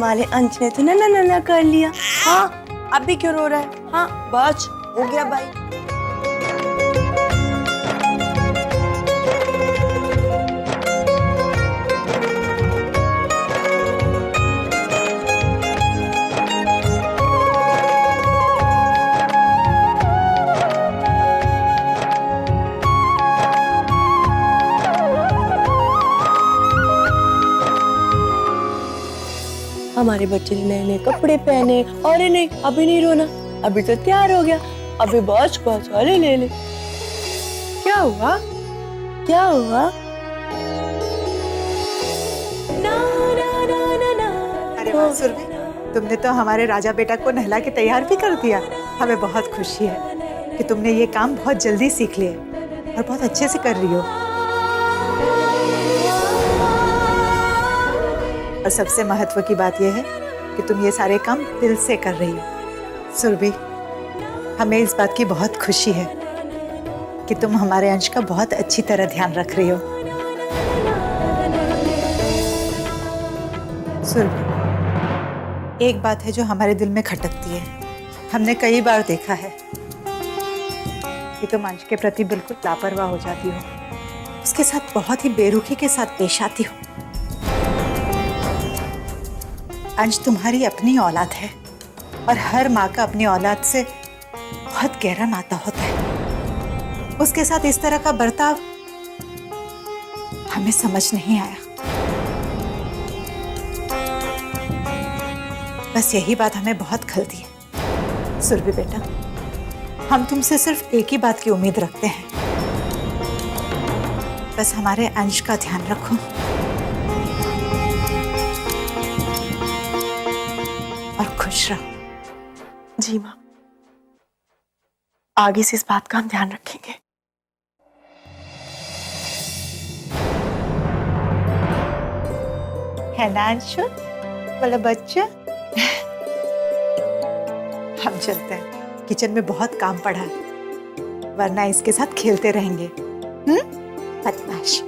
हमारे अंश ने तो ना कर लिया। हाँ, अब भी क्यों रो रहा है? हाँ बस हो गया भाई। हमारे बच्चे ने नए नए कपड़े पहने और नहीं अभी नहीं रोना, अभी तो तैयार हो गया, अभी बस वाले ले ले। क्या हुआ? क्या हुआ? अरे वाह सुरभि, तुमने तो हमारे राजा बेटा को नहला के तैयार भी कर दिया। हमें बहुत खुशी है कि तुमने ये काम बहुत जल्दी सीख लिया और बहुत अच्छे से कर रही हो। और सबसे महत्व की बात यह है कि तुम ये सारे काम दिल से कर रही हो। सुरभि, हमें इस बात की बहुत खुशी है कि तुम हमारे अंश का बहुत अच्छी तरह ध्यान रख रही हो। सुरभि, एक बात है जो हमारे दिल में खटकती है। हमने कई बार देखा है कि तुम अंश के प्रति बिल्कुल लापरवाह हो जाती हो, उसके साथ बहुत ही बेरुखी के साथ पेश आती हो। अंश तुम्हारी अपनी औलाद है और हर माँ का अपनी औलाद से बहुत गहरा नाता होता है। उसके साथ इस तरह का बर्ताव हमें समझ नहीं आया। बस यही बात हमें बहुत खलती है। सुरभि बेटा, हम तुमसे सिर्फ एक ही बात की उम्मीद रखते हैं, बस हमारे अंश का ध्यान रखो और खुश रहो। जी माँ, आगे से इस बात का हम ध्यान रखेंगे। है ना अंशु वाला बच्चा? हम चलते हैं, किचन में बहुत काम पड़ा है, वरना इसके साथ खेलते रहेंगे। बदमाश।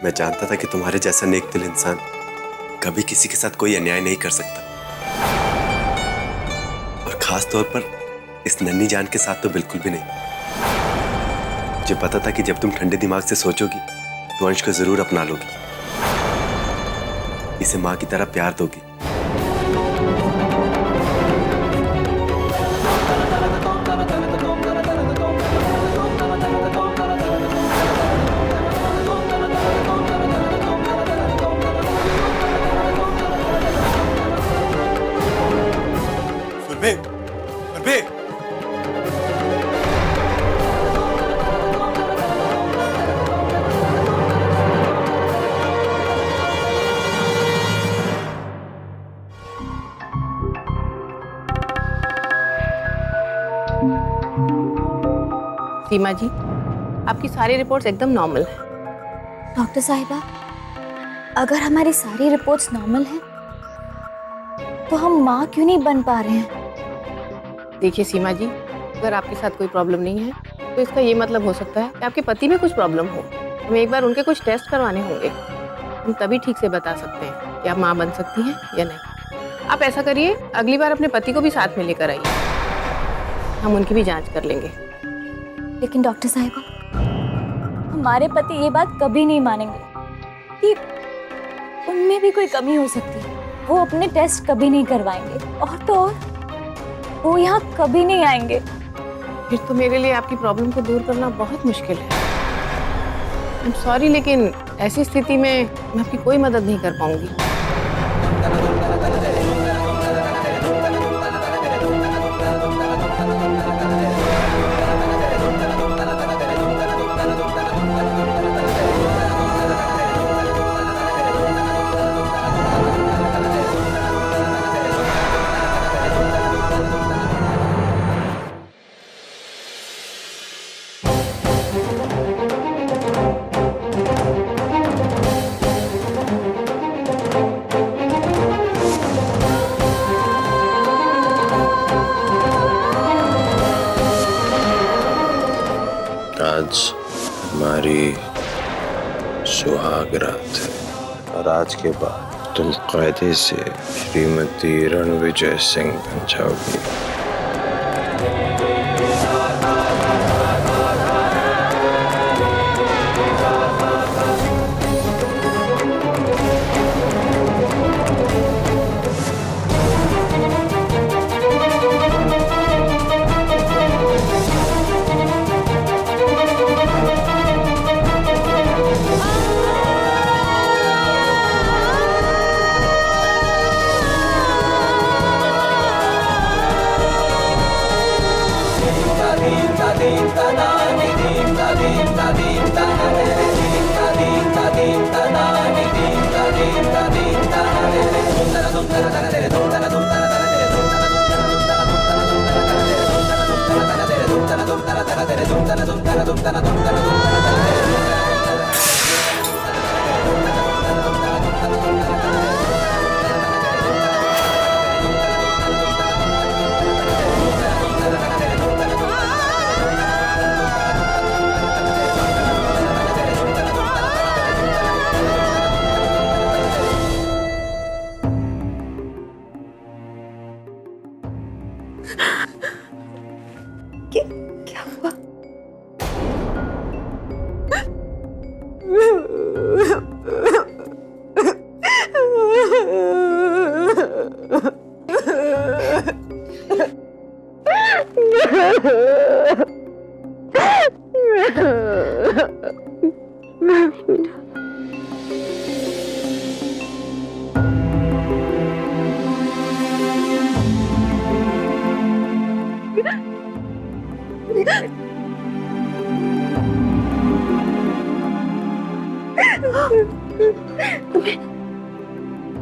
मैं जानता था कि तुम्हारे जैसा नेक दिल इंसान कभी किसी के साथ कोई अन्याय नहीं कर सकता, और खास तौर पर इस नन्ही जान के साथ तो बिल्कुल भी नहीं। मुझे पता था कि जब तुम ठंडे दिमाग से सोचोगी तो अंश को जरूर अपना लोगी, इसे मां की तरह प्यार दोगी। सीमा जी, आपकी सारी रिपोर्ट्स एकदम नॉर्मल है। डॉक्टर साहिबा, अगर हमारी सारी रिपोर्ट्स नॉर्मल हैं, तो हम माँ क्यों नहीं बन पा रहे हैं? देखिए सीमा जी, अगर आपके साथ कोई प्रॉब्लम नहीं है तो इसका ये मतलब हो सकता है कि आपके पति में कुछ प्रॉब्लम हो। हमें एक बार उनके कुछ टेस्ट करवाने होंगे, हम तभी ठीक से बता सकते हैं कि आप माँ बन सकती हैं या नहीं। आप ऐसा करिए, अगली बार अपने पति को भी साथ में लेकर आइए, हम उनकी भी जांच कर लेंगे। लेकिन डॉक्टर साहिबा, हमारे पति ये बात कभी नहीं मानेंगे कि उनमें भी कोई कमी हो सकती है। वो अपने टेस्ट कभी नहीं करवाएंगे, और तो और वो यहाँ कभी नहीं आएंगे। फिर तो मेरे लिए आपकी प्रॉब्लम को दूर करना बहुत मुश्किल है। आई एम सॉरी, लेकिन ऐसी स्थिति में मैं आपकी कोई मदद नहीं कर पाऊंगी। तुम्हारी सुहाग रात है और आज के बाद तुम कायदे से श्रीमती रणविजय सिंह बन जाओगी। क्या हुआ?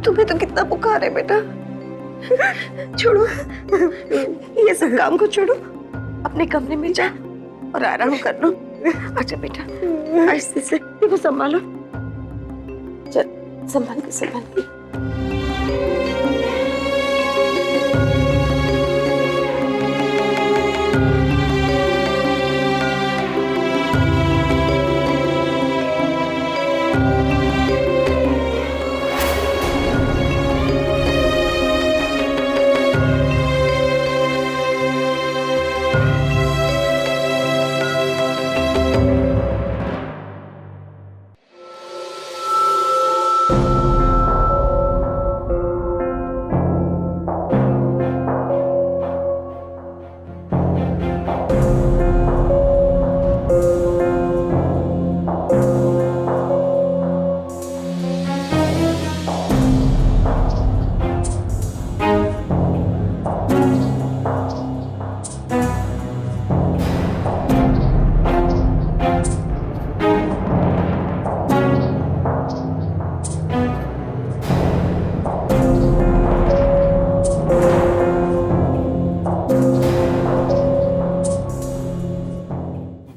तुम्हें तो कितना बुखार है बेटा। छोड़ो ये सब काम को, छोड़ो अपने कमरे में जा और आराम कर लो। अच्छा बेटा ऐसे से देखो, संभालो, चल संभाल के संभाल के।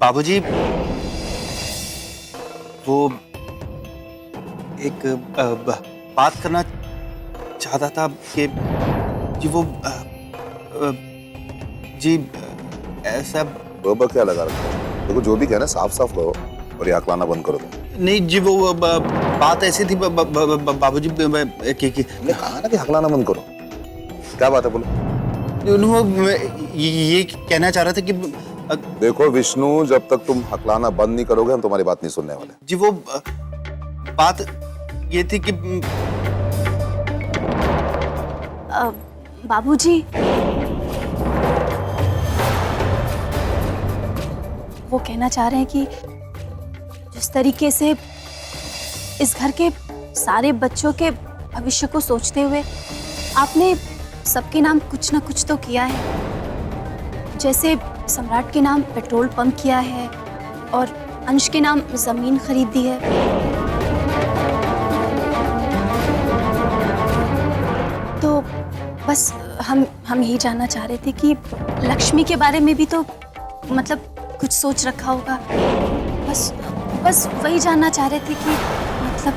बाबूजी, वो एक बात करना चाहता था कि जी वो जी ऐसा। बाबा क्या लगा रखा है? देखो जो भी कहना साफ साफ कहो और ये अकलाना बंद करो तुम। नहीं जी, वो बात ऐसी थी बाबूजी कि कहा ना कि हकलाना बंद करो। क्या बात है बोलो। ये कहना चाह रहा था कि देखो विष्णु, जब तक तुम हकलाना बंद नहीं करोगे हम तुम्हारी बात नहीं सुनने वाले। जी वो बात ये थी कि बाबूजी, वो कहना चाह रहे हैं कि जिस तरीके से इस घर के सारे बच्चों के भविष्य को सोचते हुए आपने सबके नाम कुछ ना कुछ तो किया है। जैसे सम्राट के नाम पेट्रोल पंप किया है और अंश के नाम जमीन खरीद दी है। तो बस हम यही जानना चाह रहे थे कि लक्ष्मी के बारे में भी तो मतलब कुछ सोच रखा होगा। बस वही जानना चाह रहे थे कि मतलब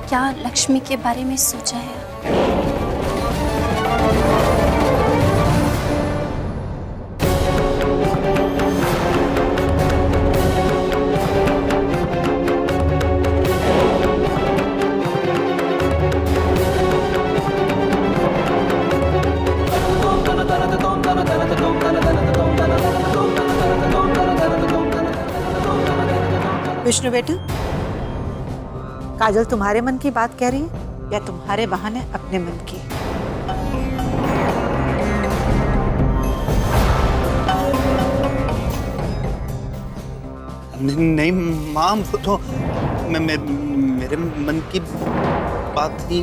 क्या लक्ष्मी के बारे में सोचा है। विष्णु बेटा, काजल तुम्हारे मन की बात कह रही है या तुम्हारे बहाने अपने मन की? नहीं माँ, वो तो मेरे मन की बात थी।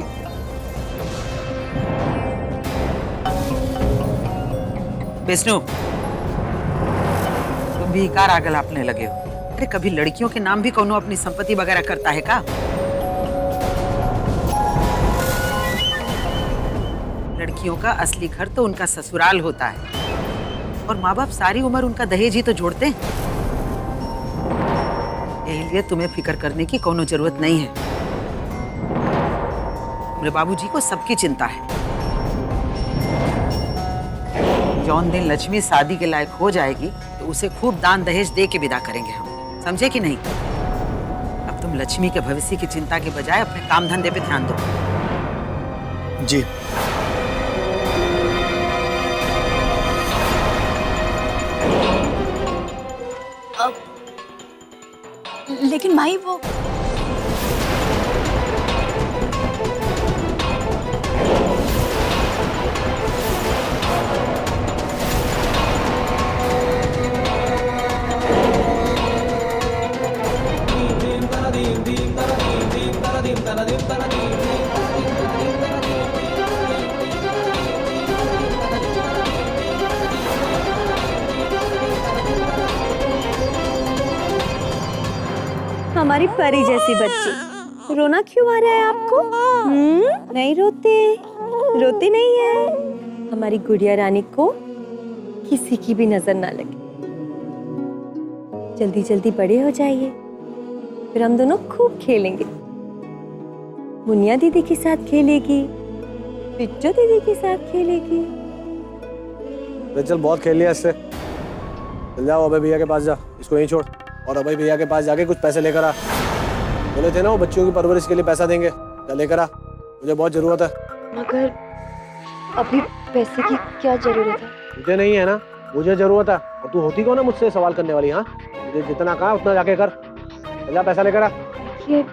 विष्णु, तुम भी कार आगल आपने लगे हो। अरे कभी लड़कियों के नाम भी कौनो अपनी संपत्ति वगैरह करता है का? लड़कियों का असली घर तो उनका ससुराल होता है और माँ बाप सारी उम्र उनका दहेज ही तो जोड़ते हैं। इसलिए तुम्हें फिक्र करने की कोनो जरूरत नहीं है। मेरे बाबूजी को सबकी चिंता है। जौन दिन लक्ष्मी शादी के लायक हो जाएगी तो उसे खूब दान दहेज दे के विदा करेंगे हम, समझे कि नहीं? अब तुम लक्ष्मी के भविष्य की चिंता के बजाय अपने काम धंधे पे ध्यान दो। जी। लेकिन माई वो हमारी परी जैसी बच्ची, रोना क्यों आ रहा है आपको? नहीं रोते, रोते नहीं है। हमारी गुड़िया रानी को किसी की भी नजर ना लगे। जल्दी जल्दी बड़े हो जाइए, फिर हम दोनों खूब खेलेंगे। मुनिया दीदी के साथ खेलेगी, पिच्चू दीदी के साथ खेलेगी। चल बहुत खेल लिया इससे, चल जाओ अभय भैया के पास जा, इसको यहीं छोड़ और अभय भैया के पास जाके कुछ पैसे लेकर आ। बोले थे ना वो बच्चियों की परवरिश के लिए पैसा देंगे, जा लेकर आ, मुझे बहुत जरूरत है। मगर अभी पैसे की क्या जरूरत है? मुझे नहीं है ना, मुझे जरूरत है। और तू होती कौन है मुझसे सवाल करने वाली? हाँ, मुझे जितना कहा उतना जाके कर, जा पैसा लेकर आ। ये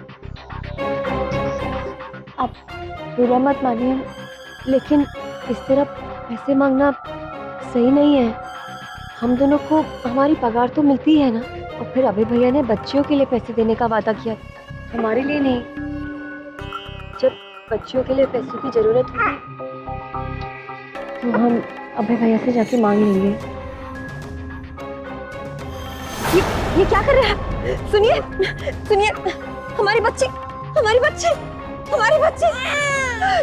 आप बुरा मत मानिए, लेकिन इस तरह पैसे मांगना सही नहीं है। हम दोनों को हमारी पगार तो मिलती है ना, और फिर अभय भैया ने बच्चियों के लिए पैसे देने का वादा किया, हमारे लिए नहीं। जब बच्चियों के लिए पैसों की जरूरत होगी तो हम अभय भैया से जाके मांग लेंगे। ये क्या कर रहे हैं? सुनिए सुनिए, हमारी बच्ची, हमारी बच्ची, हमारी बच्ची,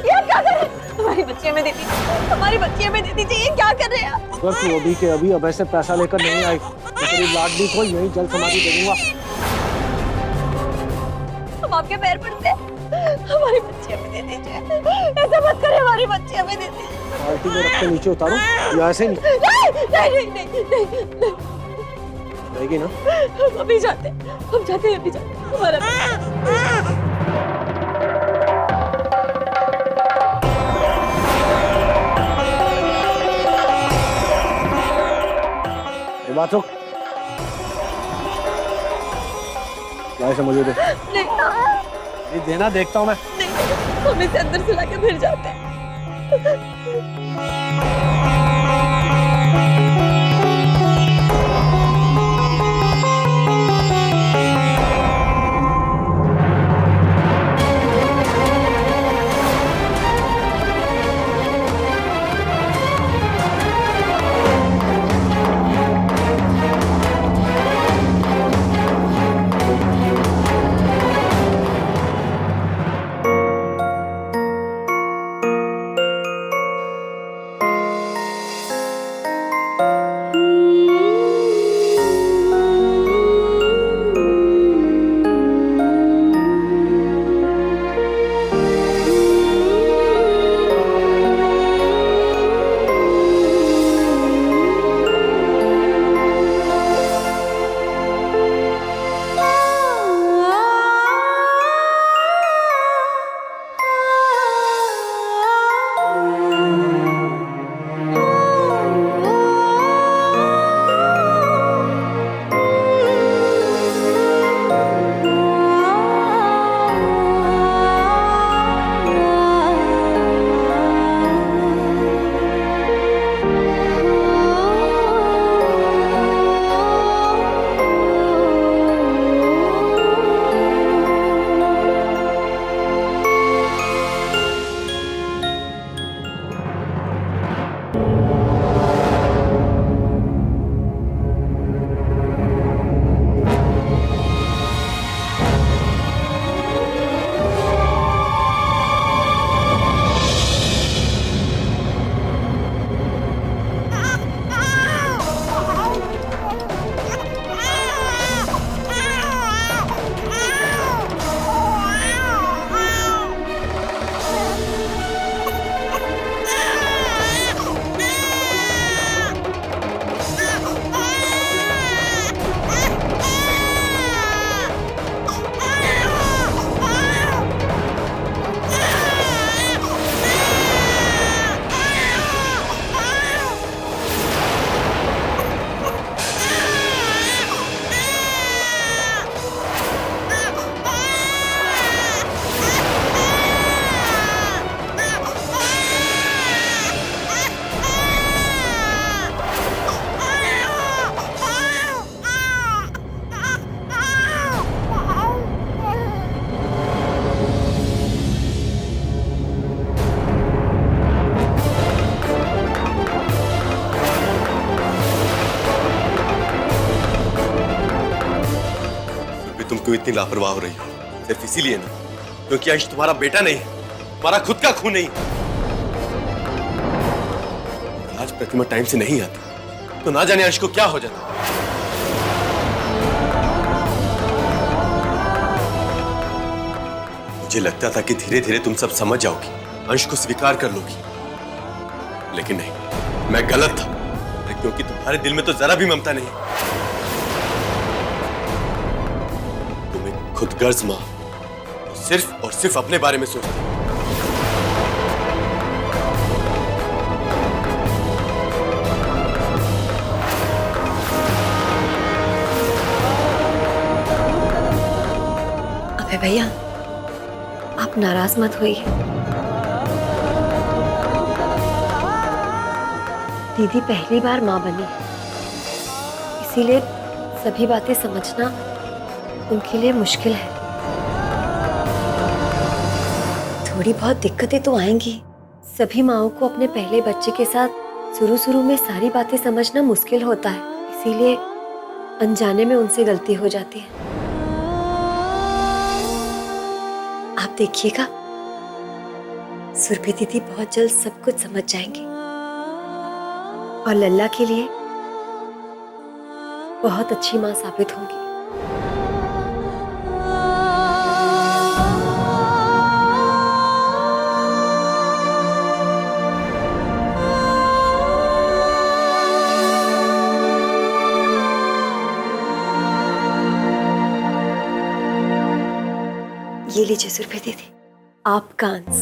ये क्या कर रहे हैं? हमारी बच्ची हमें दे दीजिए, हमारी बच्ची हमें दे दीजिए। ये क्या कर रहे हैं आप? अगर तू अभी के अभी अभय से पैसा लेकर नहीं आई तो तेरी लाडली को यही जल समाधि दे दूंगा। हम आपके पैर पड़ते हैं, हमारी बच्ची हमें दे दीजिए। ऐसा मत करें, हमारी बच्ची हमें दे दीजिए। बाल्टी में रख के नीचे उतारूं या ऐसे नहीं? नहीं नहीं नहीं नहीं, रहेगी ना? हम अभी जाते हैं, हम जाते हैं, अभी जाते हैं। हमारा ये बात हो, लाए से मुझे दे। नहीं, ये देना देखता हूँ मैं। नहीं, हम इसे अंदर से लाके फिर जाते हैं। क्यों इतनी लापरवाह हो रही हो? सिर्फ इसीलिए ना क्योंकि अंश तुम्हारा बेटा नहीं है, तुम्हारा खुद का खून नहीं। आज प्रतिमा टाइम से नहीं आती तो ना जाने अंश को क्या हो जाता। मुझे लगता था कि धीरे धीरे तुम सब समझ जाओगी, अंश को स्वीकार कर लोगी, लेकिन नहीं, मैं गलत था। क्योंकि तुम्हारे दिल में तो जरा भी ममता नहीं। तुम एक खुदगर्ज मां, सिर्फ और सिर्फ अपने बारे में सोचती हो। अबे भैया, आप नाराज मत होइए। दीदी पहली बार माँ बनी, इसीलिए सभी बातें समझना उनके लिए मुश्किल है। थोड़ी बहुत दिक्कतें तो आएंगी। सभी माँओं को अपने पहले बच्चे के साथ शुरू में सारी बातें समझना मुश्किल होता है, इसीलिए अनजाने में उनसे गलती हो जाती है। आप देखिएगा, सुरभि दीदी बहुत जल्द सब कुछ समझ जाएंगी और लल्ला के लिए बहुत अच्छी मां साबित होंगी। ये लीजिए सुरभि दीदी, आपका अंश।